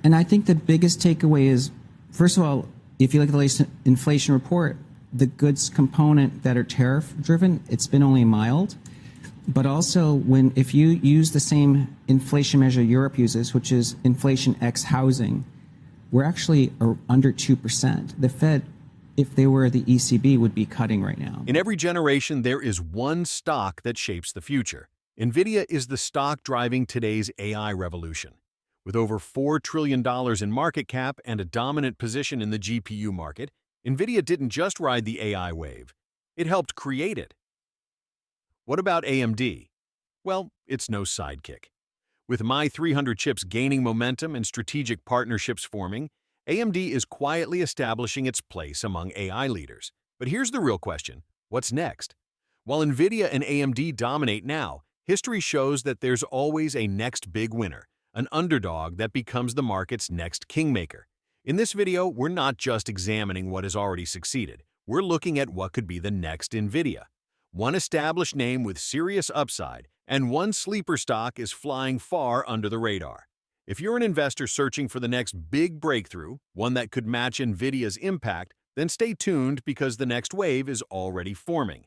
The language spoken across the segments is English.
And I think the biggest takeaway is, first of all, if you look at the latest inflation report, the goods component that are tariff driven, it's been only mild. But also, if you use the same inflation measure Europe uses, which is inflation X housing, we're actually under 2%. The Fed, if they were the ECB, would be cutting right now. In every generation, there is one stock that shapes the future. Nvidia is the stock driving today's AI revolution. With over $4 trillion in market cap and a dominant position in the GPU market, Nvidia didn't just ride the AI wave, it helped create it. What about AMD? Well, it's no sidekick. With My300 chips gaining momentum and strategic partnerships forming, AMD is quietly establishing its place among AI leaders. But here's the real question: what's next? While Nvidia and AMD dominate now, history shows that there's always a next big winner, an underdog that becomes the market's next kingmaker. In this video, we're not just examining what has already succeeded, we're looking at what could be the next Nvidia. One established name with serious upside, and one sleeper stock is flying far under the radar. If you're an investor searching for the next big breakthrough, one that could match Nvidia's impact, then stay tuned because the next wave is already forming.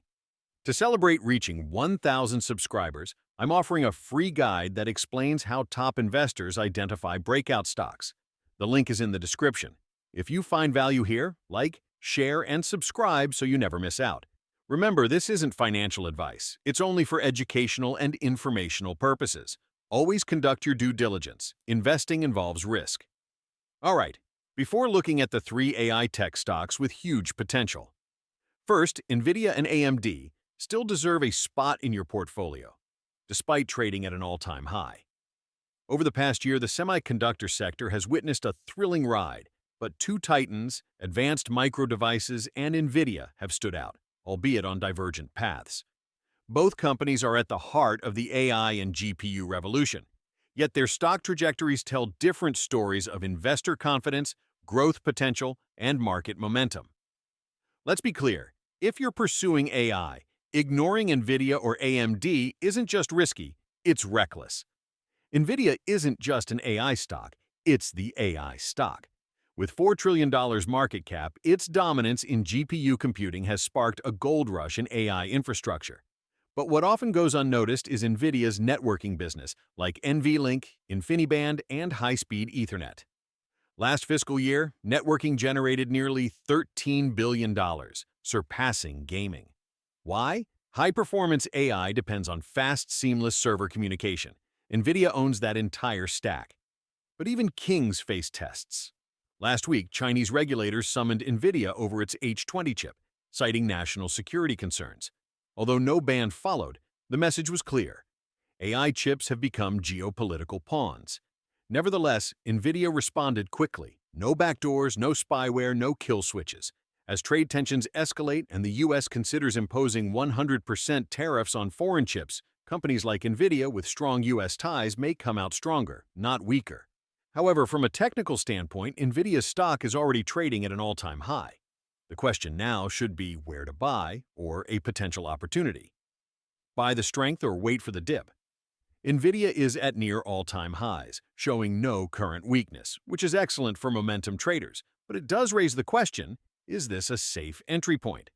To celebrate reaching 1,000 subscribers, I'm offering a free guide that explains how top investors identify breakout stocks. The link is in the description. If you find value here, like, share, and subscribe so you never miss out. Remember, this isn't financial advice. It's only for educational and informational purposes. Always conduct your due diligence. Investing involves risk. All right, before looking at the 3 AI tech stocks with huge potential. First, Nvidia and AMD still deserve a spot in your portfolio, despite trading at an all-time high. Over the past year, the semiconductor sector has witnessed a thrilling ride, but 2 titans, Advanced Micro Devices and Nvidia, have stood out, albeit on divergent paths. Both companies are at the heart of the AI and GPU revolution, yet their stock trajectories tell different stories of investor confidence, growth potential, and market momentum. Let's be clear, if you're pursuing AI, ignoring Nvidia or AMD isn't just risky, it's reckless. Nvidia isn't just an AI stock, it's the AI stock. With $4 trillion market cap, its dominance in GPU computing has sparked a gold rush in AI infrastructure. But what often goes unnoticed is Nvidia's networking business, like NVLink, InfiniBand, and high-speed Ethernet. Last fiscal year, networking generated nearly $13 billion, surpassing gaming. Why? High-performance AI depends on fast, seamless server communication. Nvidia owns that entire stack. But even kings face tests. Last week, Chinese regulators summoned Nvidia over its H20 chip, citing national security concerns. Although no ban followed, the message was clear. AI chips have become geopolitical pawns. Nevertheless, Nvidia responded quickly. No backdoors, no spyware, no kill switches. As trade tensions escalate and the U.S. considers imposing 100% tariffs on foreign chips, companies like Nvidia with strong U.S. ties may come out stronger, not weaker. However, from a technical standpoint, Nvidia's stock is already trading at an all-time high. The question now should be where to buy or a potential opportunity. Buy the strength or wait for the dip. Nvidia is at near all-time highs, showing no current weakness, which is excellent for momentum traders, but it does raise the question, is this a safe entry point?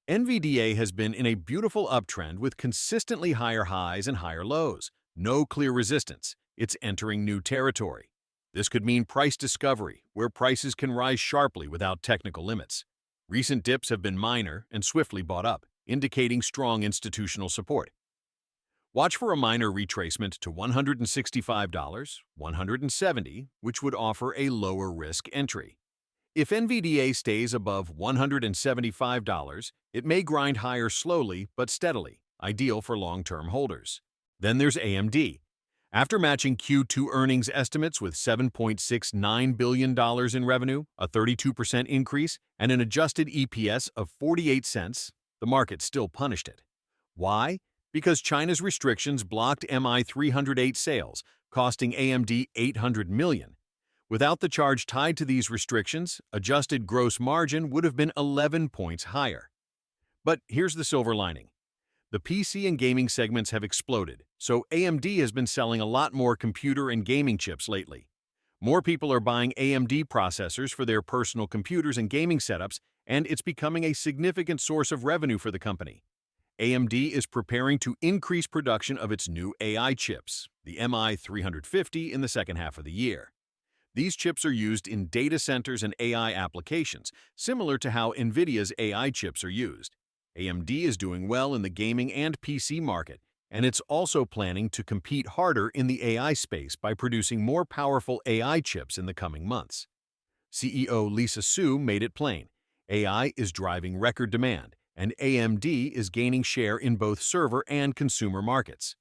NVDA has been in a beautiful uptrend with consistently higher highs and higher lows. No clear resistance. It's entering new territory. This could mean price discovery, where prices can rise sharply without technical limits. Recent dips have been minor and swiftly bought up, indicating strong institutional support. Watch for a minor retracement to $165, $170, which would offer a lower risk entry. If NVDA stays above $175, it may grind higher slowly but steadily, ideal for long-term holders. Then there's AMD. After matching Q2 earnings estimates with $7.69 billion in revenue, a 32% increase, and an adjusted EPS of 48 cents, the market still punished it. Why? Because China's restrictions blocked MI308 sales, costing AMD $800 million. Without the charge tied to these restrictions, adjusted gross margin would have been 11 points higher. But here's the silver lining. The PC and gaming segments have exploded, so AMD has been selling a lot more computer and gaming chips lately. More people are buying AMD processors for their personal computers and gaming setups, and it's becoming a significant source of revenue for the company. AMD is preparing to increase production of its new AI chips, the MI350, in the second half of the year. These chips are used in data centers and AI applications, similar to how Nvidia's AI chips are used. AMD is doing well in the gaming and PC market, and it's also planning to compete harder in the AI space by producing more powerful AI chips in the coming months. CEO Lisa Su made it plain: AI is driving record demand, and AMD is gaining share in both server and consumer markets.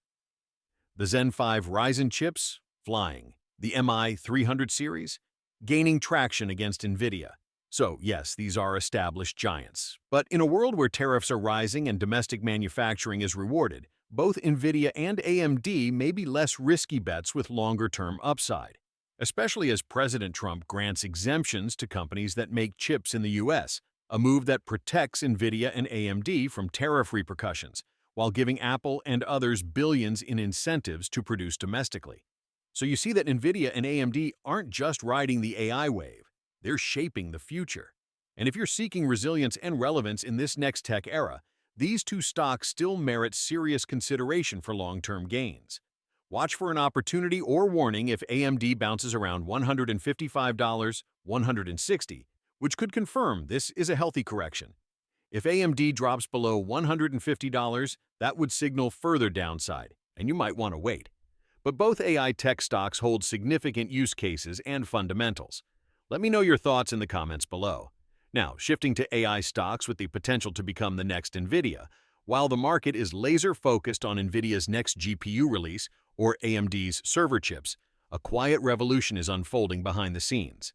The Zen 5 Ryzen chips, flying. The MI300 series, gaining traction against Nvidia. So yes, these are established giants. But in a world where tariffs are rising and domestic manufacturing is rewarded, both Nvidia and AMD may be less risky bets with longer-term upside, especially as President Trump grants exemptions to companies that make chips in the US, a move that protects Nvidia and AMD from tariff repercussions, while giving Apple and others billions in incentives to produce domestically. So you see that Nvidia and AMD aren't just riding the AI wave, they're shaping the future. And if you're seeking resilience and relevance in this next tech era, these two stocks still merit serious consideration for long-term gains. Watch for an opportunity or warning if AMD bounces around $155, $160, which could confirm this is a healthy correction. If AMD drops below $150, that would signal further downside, and you might want to wait. But both AI tech stocks hold significant use cases and fundamentals. Let me know your thoughts in the comments below. Now, shifting to AI stocks with the potential to become the next Nvidia, while the market is laser-focused on Nvidia's next GPU release or AMD's server chips, a quiet revolution is unfolding behind the scenes.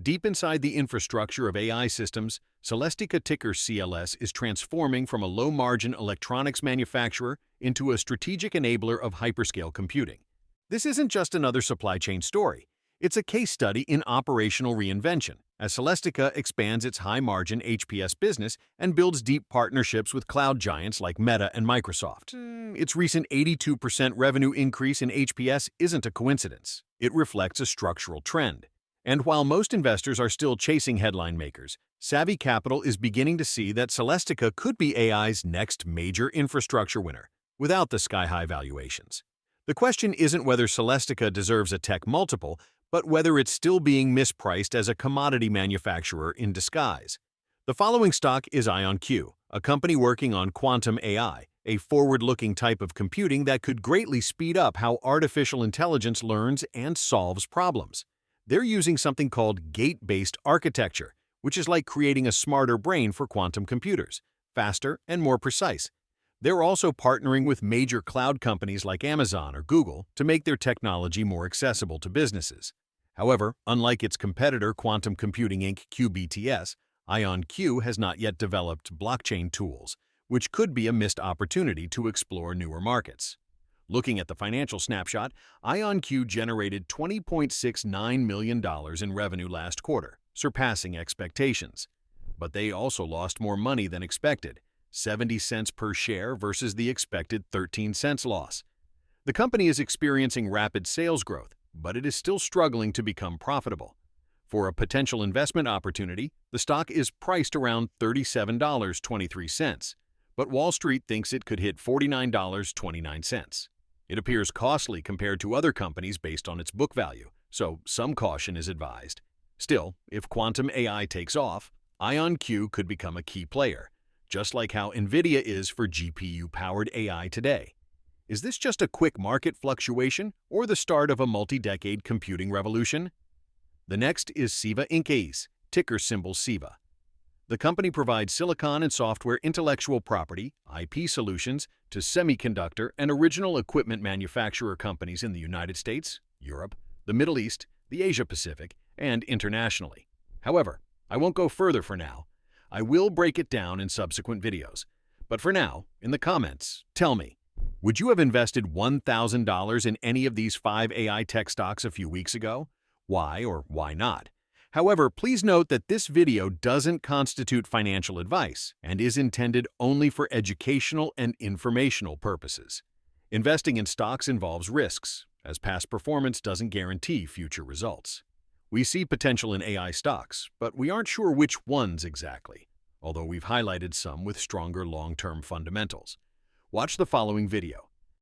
Deep inside the infrastructure of AI systems, Celestica, ticker CLS, is transforming from a low-margin electronics manufacturer into a strategic enabler of hyperscale computing. This isn't just another supply chain story. It's a case study in operational reinvention, as Celestica expands its high-margin HPS business and builds deep partnerships with cloud giants like Meta and Microsoft. Its recent 82% revenue increase in HPS isn't a coincidence. It reflects a structural trend. And while most investors are still chasing headline makers, savvy capital is beginning to see that Celestica could be AI's next major infrastructure winner, without the sky-high valuations. The question isn't whether Celestica deserves a tech multiple, but whether it's still being mispriced as a commodity manufacturer in disguise. The following stock is IonQ, a company working on quantum AI, a forward-looking type of computing that could greatly speed up how artificial intelligence learns and solves problems. They're using something called gate-based architecture, which is like creating a smarter brain for quantum computers, faster and more precise. They're also partnering with major cloud companies like Amazon or Google to make their technology more accessible to businesses. However, unlike its competitor Quantum Computing Inc. QBTS, IonQ has not yet developed blockchain tools, which could be a missed opportunity to explore newer markets. Looking at the financial snapshot, IonQ generated $20.69 million in revenue last quarter, surpassing expectations. But they also lost more money than expected, 70 cents per share versus the expected 13 cents loss. The company is experiencing rapid sales growth, but it is still struggling to become profitable. For a potential investment opportunity, the stock is priced around $37.23, but Wall Street thinks it could hit $49.29. It appears costly compared to other companies based on its book value, so some caution is advised. Still, if quantum AI takes off, IonQ could become a key player, just like how Nvidia is for GPU-powered AI today. Is this just a quick market fluctuation or the start of a multi-decade computing revolution? The next is CEVA Inc., ticker symbol CEVA. The company provides silicon and software intellectual property (IP) solutions to semiconductor and original equipment manufacturer companies in the United States, Europe, the Middle East, the Asia-Pacific, and internationally. However, I won't go further for now. I will break it down in subsequent videos. But for now, in the comments, tell me, would you have invested $1,000 in any of these 5 AI tech stocks a few weeks ago? Why or why not? However, please note that this video doesn't constitute financial advice and is intended only for educational and informational purposes. Investing in stocks involves risks, as past performance doesn't guarantee future results. We see potential in AI stocks, but we aren't sure which ones exactly, although we've highlighted some with stronger long-term fundamentals. Watch the following video.